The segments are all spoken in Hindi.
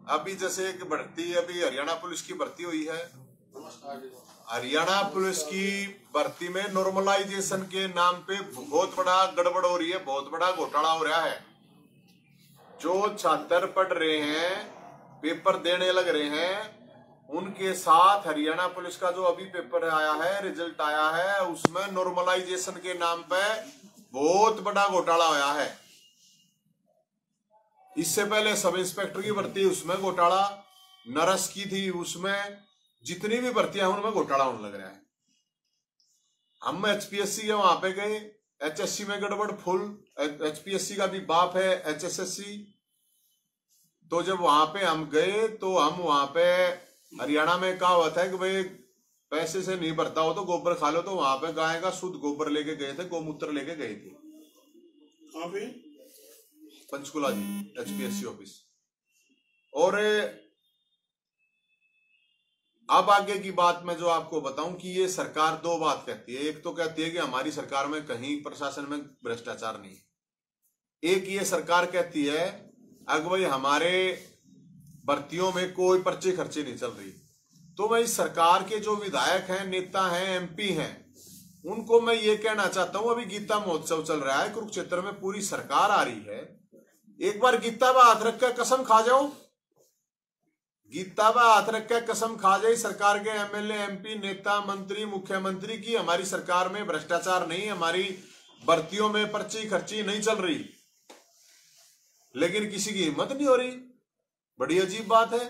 अभी जैसे एक भर्ती, अभी हरियाणा पुलिस की भर्ती हुई है। हरियाणा पुलिस की भर्ती में नॉर्मलाइजेशन के नाम पे बहुत बड़ा गड़बड़ हो रही है, बहुत बड़ा घोटाला हो रहा है। जो छात्र पढ़ रहे हैं, पेपर देने लग रहे हैं, उनके साथ हरियाणा पुलिस का जो अभी पेपर आया है, रिजल्ट आया है, उसमें नॉर्मलाइजेशन के नाम पे बहुत बड़ा घोटाला होया है। इससे पहले सब इंस्पेक्टर की भर्ती, उसमें घोटाला, नर्स की थी, उसमें जितनी भी भर्तियां उनमें घोटाला होने लग रहा है। हम एचपीएससी है वहां पे गए, एचएससी में गड़बड़ फुल, एचपीएससी का भी बाप है एचएसएससी। तो जब वहां पे हम गए तो हम वहां पे, हरियाणा में कहा हुआ था कि भाई पैसे से नहीं भरता हो तो गोबर खा लो, तो वहां पे गाय का शुद्ध गोबर लेके गए थे, गोमूत्र लेके गए थे। कहां पे? पंचकुला जी, एचपीएससी ऑफिस। और अब आगे की बात मैं जो आपको बताऊं कि ये सरकार दो बात कहती है। एक तो कहती है कि हमारी सरकार में कहीं प्रशासन में भ्रष्टाचार नहीं है। एक ये सरकार कहती है अगर भाई हमारे भर्तियों में कोई पर्चे खर्चे नहीं चल रही। तो मैं इस सरकार के जो विधायक हैं, नेता हैं, एमपी हैं, उनको मैं ये कहना चाहता हूं, अभी गीता महोत्सव चल रहा है, कुरुक्षेत्र में पूरी सरकार आ रही है, एक बार गीता पर हाथ रख कर कसम खा जाओ, गीता पर हाथ रख कर कसम खा जाए सरकार के एमएलए, एमपी, नेता, मंत्री, मुख्यमंत्री की हमारी सरकार में भ्रष्टाचार नहीं, हमारी भर्तियों में पर्ची खर्ची नहीं चल रही। लेकिन किसी की हिम्मत नहीं हो रही। बड़ी अजीब बात है।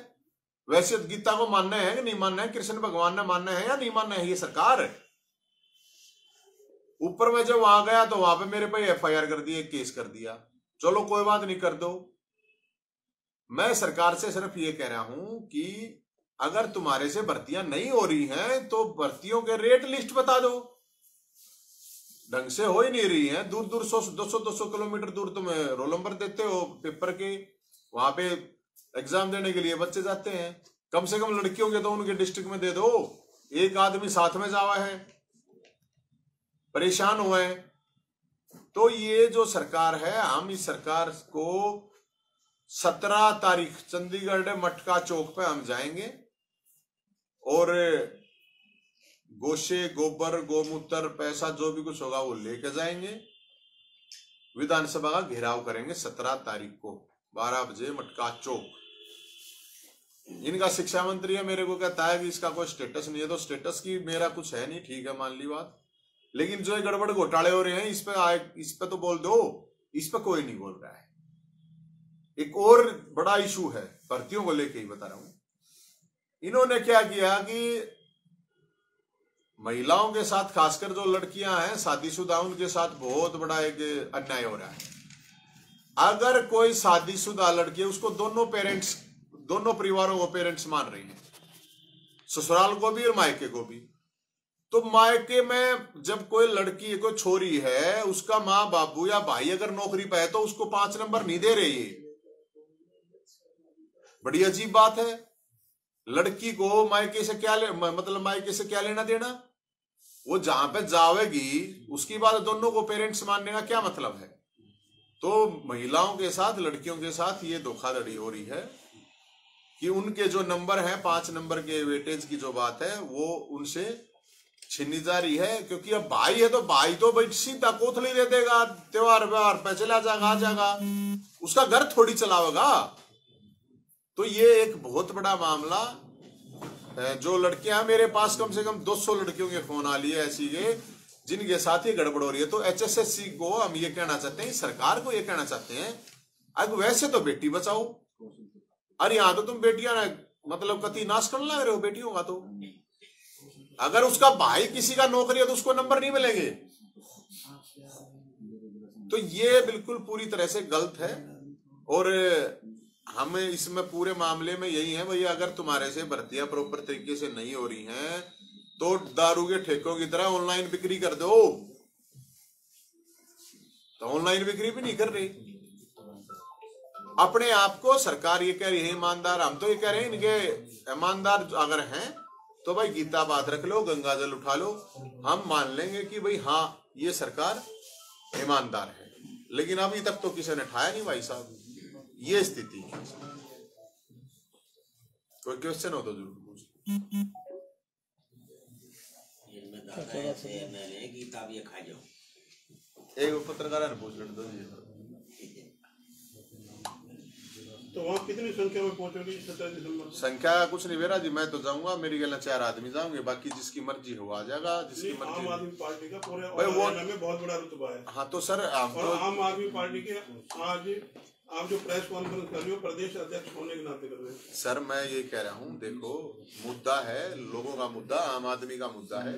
वैसे गीता को मानना है कि नहीं मानना है, कृष्ण भगवान ने मानना है या नहीं मानना है, ये सरकार है। ऊपर में जब वहां गया तो वहां पे मेरे पे एफआईआर कर दी, केस कर दिया। चलो कोई बात नहीं, कर दो। मैं सरकार से सिर्फ ये कह रहा हूं कि अगर तुम्हारे से भर्तियां नहीं हो रही हैं तो भर्तियों के रेट लिस्ट बता दो। ढंग से हो ही नहीं रही है। दूर दूर 200 किलोमीटर दूर तुम रोल नंबर देते हो पेपर के, वहां पे एग्जाम देने के लिए बच्चे जाते हैं। कम से कम लड़कियों के तो उनके डिस्ट्रिक्ट में दे दो, एक आदमी साथ में जावा है, परेशान हुए हैं। तो ये जो सरकार है, हम इस सरकार को 17 तारीख चंडीगढ़ मटका चौक पे हम जाएंगे और गोशे, गोबर, गोमूत्र, पैसा जो भी कुछ होगा वो लेके जाएंगे। विधानसभा का घेराव करेंगे 17 तारीख को 12 बजे मटका चौक। इनका शिक्षा मंत्री है, मेरे को कहता है कि इसका कोई स्टेटस नहीं है। तो स्टेटस की मेरा कुछ है नहीं, ठीक है, मान ली बात। लेकिन जो गड़बड़ घोटाले हो रहे हैं इस पे तो बोल दो। इस पे कोई नहीं बोल रहा है। एक और बड़ा इशू है, भर्तियों को लेके ही बता रहा हूं। इन्होंने क्या किया कि महिलाओं के साथ, खासकर जो लड़कियां हैं शादीशुदा, उनके साथ बहुत बड़ा एक अन्याय हो रहा है। अगर कोई शादीशुदा लड़की है, उसको दोनों पेरेंट्स, दोनों परिवारों को पेरेंट्स मान रही हैं, ससुराल को भी और मायके को भी। तो मायके में जब कोई लड़की, कोई छोरी है, उसका माँ बाबू या भाई अगर नौकरी पे है तो उसको 5 नंबर नहीं दे रही है। बड़ी अजीब बात है। लड़की को मायके से क्या मतलब मायके से क्या लेना देना? वो जहां पे जावेगी उसकी बात दोनों को पेरेंट्स मानने का क्या मतलब है? तो महिलाओं के साथ, लड़कियों के साथ ये धोखाधड़ी हो रही है कि उनके जो नंबर हैं, 5 नंबर के वेटेज की जो बात है, वो उनसे छीनी जा रही है। क्योंकि अब भाई है तो भाई तो भाई सीधा कोथली दे देगा, त्योहार व्योहार पे चला जाएगा, आ जाएगा, उसका घर थोड़ी चलावेगा। तो ये एक बहुत बड़ा मामला है। जो लड़कियां, मेरे पास कम से कम 200 लड़कियों के फोन आ लिए ऐसी के जिनके साथ ये गड़बड़ हो रही है। तो एचएसएससी को हम ये कहना चाहते हैं, सरकार को ये कहना चाहते हैं, अब वैसे तो बेटी बचाओ, अरे यहां तो तुम बेटियां मतलब कति नाश करने लग रहे हो बेटियों का। तो अगर उसका भाई किसी का नौकरी है तो उसको नंबर नहीं मिलेंगे। तो ये बिल्कुल पूरी तरह से गलत है। और हमें इसमें पूरे मामले में यही है भाई, अगर तुम्हारे से भर्तियां प्रॉपर तरीके से नहीं हो रही हैं तो दारू के ठेकों की तरह ऑनलाइन बिक्री कर दो। तो ऑनलाइन बिक्री भी नहीं कर रही। अपने आप को सरकार ये कह रही है ईमानदार, हम तो ये कह रहे हैं इनके ईमानदार अगर हैं तो भाई गीता बात रख लो, गंगा जल उठा लो, हम मान लेंगे कि भाई हाँ ये सरकार ईमानदार है। लेकिन अभी तक तो किसी ने ठाया नहीं भाई साहब, ये स्थिति है। कोई क्वेश्चन हो तो जरूर पूछ। एक पत्रकार ने पूछ लेने दो जी। तो वहाँ कितनी संख्या में पहुंचोगी 27 दिसंबर? संख्या कुछ नहीं बेरा जी, मैं तो जाऊंगा, मेरी गल 4 आदमी जाऊंगे, बाकी जिसकी मर्जी हो आ जाएगा, जिसकी मर्जी। आम आदमी पार्टी का पूरे हरियाणा में बहुत बड़ा रुतबा है। हाँ तो सर आम आदमी पार्टी के आज आप जो प्रेस कॉन्फ्रेंस कर रहे हो प्रदेश अध्यक्ष होने के नाते कर रहे हैं। सर मैं ये कह रहा हूँ, देखो मुद्दा है, लोगों का मुद्दा, आम आदमी का मुद्दा है,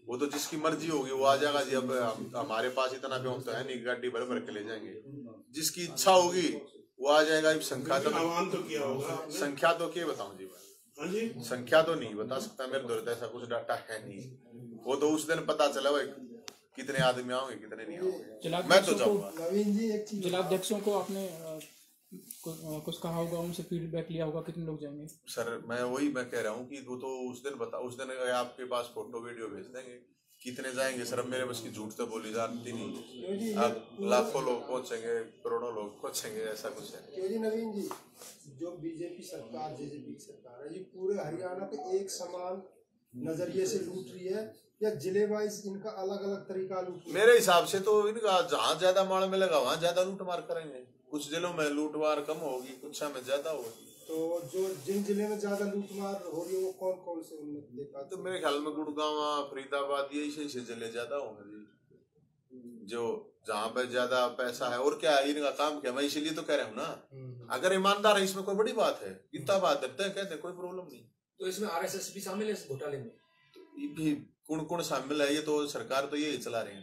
वो तो जिसकी मर्जी होगी वो आ जाएगा जी। अब हमारे पास इतना ब्योम तो है नहीं, गाड़ी भर भर के ले जाएंगे, जिसकी इच्छा होगी वो आ जाएगा। संख्या तो आह्वान तो किया होगा, संख्या तो क्या बताऊं जी मैं? हाँ जी, संख्या तो नहीं बता सकता मेरे द्वारा, ऐसा कुछ डाटा है नहीं, वो तो उस दिन पता चला भाई कितने आदमी आओगे कितने नहीं आओगे। मैं तो जाऊंगा। नवीन जी एक चीज, जिलाध्यक्षों को आपने कुछ कहा होगा, उनसे फीडबैक लिया होगा, कितने लोग जाएंगे? सर मैं कह रहा हूँ कि वो तो उस दिन आपके पास फोटो वीडियो भेज देंगे कितने जाएंगे। सर अब मेरे बस की झूठ तो बोली जाती नहीं, अब लाखों लोग पहुंचेंगे, करोड़ों लोग पहुंचेंगे, ऐसा कुछ है। क्यों जी नवीन जी, जो बीजेपी सरकार जेजेपी की सरकार है ये पूरे हरियाणा पे एक समान नजरिए से लूट रही है या जिले वाइज इनका अलग अलग तरीका लूट रही है? मेरे हिसाब से तो इनका जहाँ ज्यादा माल मिलेगा वहाँ ज्यादा लूट मार करेंगे। कुछ जिलों में लूट मार कम होगी, कुछ में ज्यादा होगी। तो जो जिन जिले में ज्यादा लूटमार हो रही है वो कौन कौन से उन्नत देखा? तो मेरे ख्याल में गुड़गांव, फरीदाबाद, यही से जिले ज्यादा होंगे जी, जो जहाँ पे ज्यादा पैसा है। और क्या इनका काम क्या, मैं इसीलिए तो कह रहा हूँ ना, अगर ईमानदार है इसमें कोई बड़ी बात है, इतना बात देते हैं, कहते हैं कोई प्रॉब्लम नहीं। तो इसमें आरएसएस भी शामिल है इस घोटाले में? तो ये भी कौन कौन शामिल है, ये तो सरकार तो यही चला रही है।